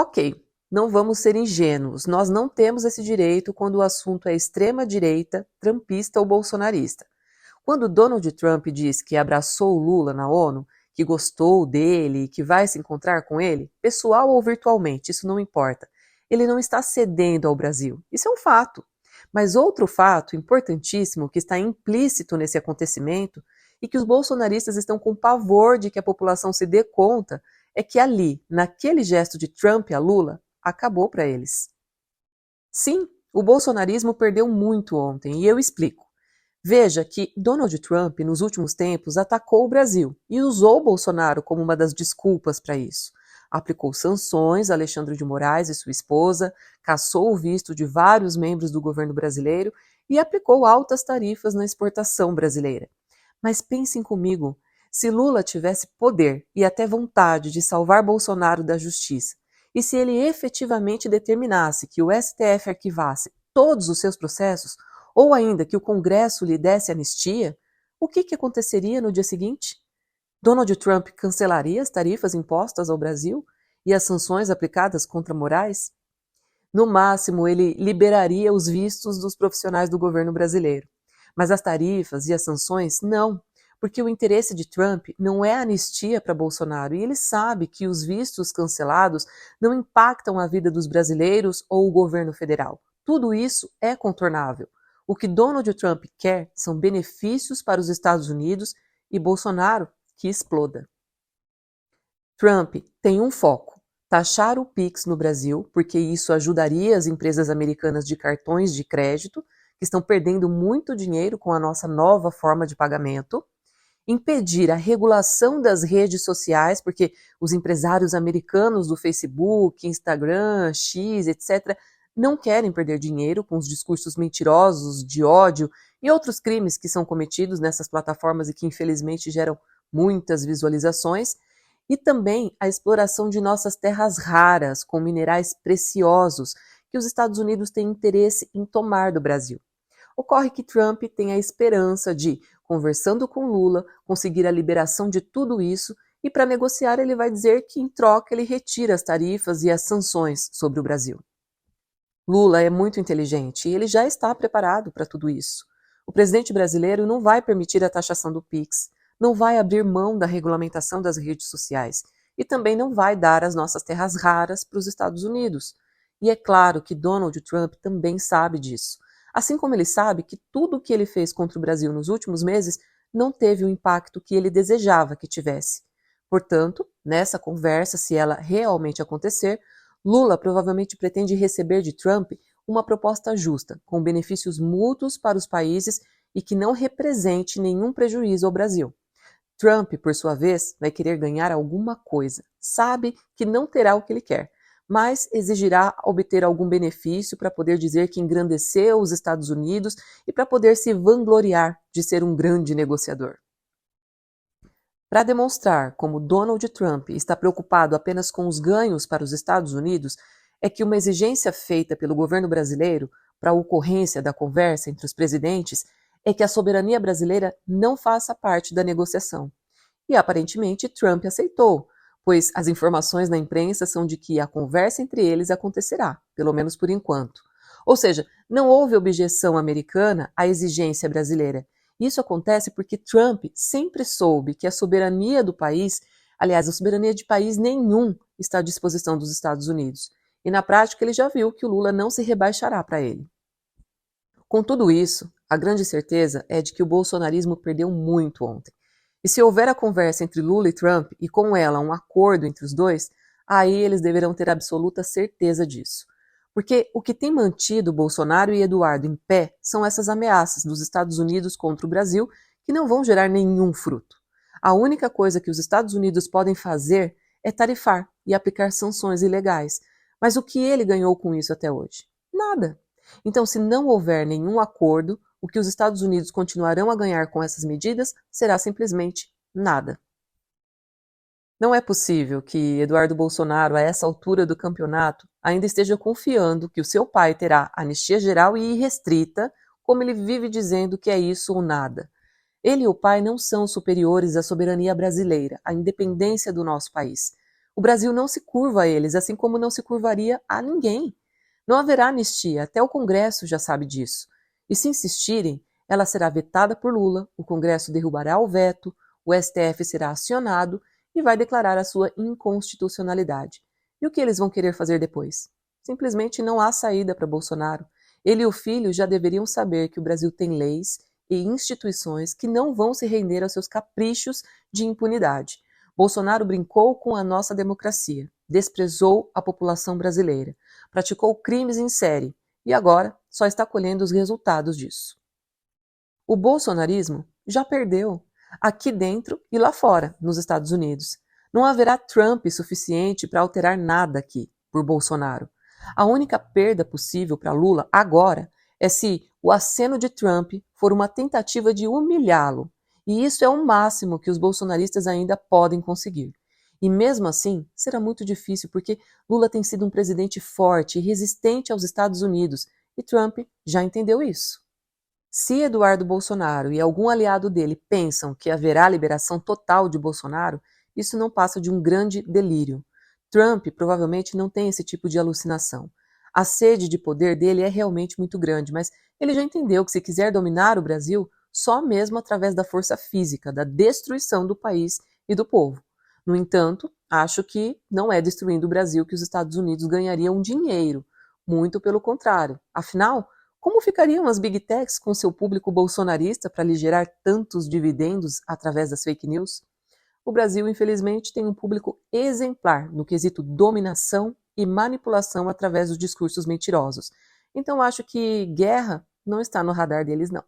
Ok, não vamos ser ingênuos, nós não temos esse direito quando o assunto é extrema-direita, trumpista ou bolsonarista. Quando Donald Trump diz que abraçou o Lula na ONU, que gostou dele e que vai se encontrar com ele, pessoal ou virtualmente, isso não importa. Ele não está cedendo ao Brasil. Isso é um fato. Mas outro fato importantíssimo que está implícito nesse acontecimento e que os bolsonaristas estão com pavor de que a população se dê conta é que ali, naquele gesto de Trump a Lula, acabou para eles. Sim, o bolsonarismo perdeu muito ontem e eu explico. Veja que Donald Trump, nos últimos tempos, atacou o Brasil e usou Bolsonaro como uma das desculpas para isso. Aplicou sanções a Alexandre de Moraes e sua esposa, cassou o visto de vários membros do governo brasileiro e aplicou altas tarifas na exportação brasileira. Mas pensem comigo, se Lula tivesse poder e até vontade de salvar Bolsonaro da justiça, e se ele efetivamente determinasse que o STF arquivasse todos os seus processos, ou ainda que o Congresso lhe desse anistia, o que aconteceria no dia seguinte? Donald Trump cancelaria as tarifas impostas ao Brasil e as sanções aplicadas contra Moraes? No máximo, ele liberaria os vistos dos profissionais do governo brasileiro. Mas as tarifas e as sanções, não, porque o interesse de Trump não é anistia para Bolsonaro e ele sabe que os vistos cancelados não impactam a vida dos brasileiros ou o governo federal. Tudo isso é contornável. O que Donald Trump quer são benefícios para os Estados Unidos e Bolsonaro que exploda. Trump tem um foco: taxar o Pix no Brasil, porque isso ajudaria as empresas americanas de cartões de crédito, que estão perdendo muito dinheiro com a nossa nova forma de pagamento, impedir a regulação das redes sociais, porque os empresários americanos do Facebook, Instagram, X, etc., não querem perder dinheiro com os discursos mentirosos de ódio e outros crimes que são cometidos nessas plataformas e que infelizmente geram muitas visualizações, e também a exploração de nossas terras raras com minerais preciosos que os Estados Unidos têm interesse em tomar do Brasil. Ocorre que Trump tem a esperança de, conversando com Lula, conseguir a liberação de tudo isso e para negociar ele vai dizer que em troca ele retira as tarifas e as sanções sobre o Brasil. Lula é muito inteligente e ele já está preparado para tudo isso. O presidente brasileiro não vai permitir a taxação do Pix, não vai abrir mão da regulamentação das redes sociais e também não vai dar as nossas terras raras para os Estados Unidos. E é claro que Donald Trump também sabe disso. Assim como ele sabe que tudo o que ele fez contra o Brasil nos últimos meses não teve o impacto que ele desejava que tivesse. Portanto, nessa conversa, se ela realmente acontecer, Lula provavelmente pretende receber de Trump uma proposta justa, com benefícios mútuos para os países e que não represente nenhum prejuízo ao Brasil. Trump, por sua vez, vai querer ganhar alguma coisa. Sabe que não terá o que ele quer, mas exigirá obter algum benefício para poder dizer que engrandeceu os Estados Unidos e para poder se vangloriar de ser um grande negociador. Para demonstrar como Donald Trump está preocupado apenas com os ganhos para os Estados Unidos, é que uma exigência feita pelo governo brasileiro para a ocorrência da conversa entre os presidentes é que a soberania brasileira não faça parte da negociação. E aparentemente Trump aceitou, pois as informações na imprensa são de que a conversa entre eles acontecerá, pelo menos por enquanto. Ou seja, não houve objeção americana à exigência brasileira. Isso acontece porque Trump sempre soube que a soberania do país, aliás, a soberania de país nenhum, está à disposição dos Estados Unidos. E na prática ele já viu que o Lula não se rebaixará para ele. Com tudo isso, a grande certeza é de que o bolsonarismo perdeu muito ontem. E se houver a conversa entre Lula e Trump, e com ela um acordo entre os dois, aí eles deverão ter absoluta certeza disso. Porque o que tem mantido Bolsonaro e Eduardo em pé são essas ameaças dos Estados Unidos contra o Brasil, que não vão gerar nenhum fruto. A única coisa que os Estados Unidos podem fazer é tarifar e aplicar sanções ilegais. Mas o que ele ganhou com isso até hoje? Nada. Então, se não houver nenhum acordo, o que os Estados Unidos continuarão a ganhar com essas medidas será simplesmente nada. Não é possível que Eduardo Bolsonaro, a essa altura do campeonato, ainda esteja confiando que o seu pai terá anistia geral e irrestrita, como ele vive dizendo que é isso ou nada. Ele e o pai não são superiores à soberania brasileira, à independência do nosso país. O Brasil não se curva a eles, assim como não se curvaria a ninguém. Não haverá anistia, até o Congresso já sabe disso. E se insistirem, ela será vetada por Lula, o Congresso derrubará o veto, o STF será acionado e vai declarar a sua inconstitucionalidade. E o que eles vão querer fazer depois? Simplesmente não há saída para Bolsonaro. Ele e o filho já deveriam saber que o Brasil tem leis e instituições que não vão se render aos seus caprichos de impunidade. Bolsonaro brincou com a nossa democracia, desprezou a população brasileira, praticou crimes em série e agora só está colhendo os resultados disso. O bolsonarismo já perdeu, aqui dentro e lá fora, nos Estados Unidos. Não haverá Trump suficiente para alterar nada aqui, por Bolsonaro. A única perda possível para Lula agora é se o aceno de Trump for uma tentativa de humilhá-lo. E isso é o máximo que os bolsonaristas ainda podem conseguir. E mesmo assim, será muito difícil porque Lula tem sido um presidente forte e resistente aos Estados Unidos, e Trump já entendeu isso. Se Eduardo Bolsonaro e algum aliado dele pensam que haverá liberação total de Bolsonaro, isso não passa de um grande delírio. Trump provavelmente não tem esse tipo de alucinação. A sede de poder dele é realmente muito grande, mas ele já entendeu que se quiser dominar o Brasil, só mesmo através da força física, da destruição do país e do povo. No entanto, acho que não é destruindo o Brasil que os Estados Unidos ganhariam dinheiro. Muito pelo contrário. Afinal, como ficariam as big techs com seu público bolsonarista para lhe gerar tantos dividendos através das fake news? O Brasil, infelizmente, tem um público exemplar no quesito dominação e manipulação através dos discursos mentirosos. Então, acho que guerra não está no radar deles, não.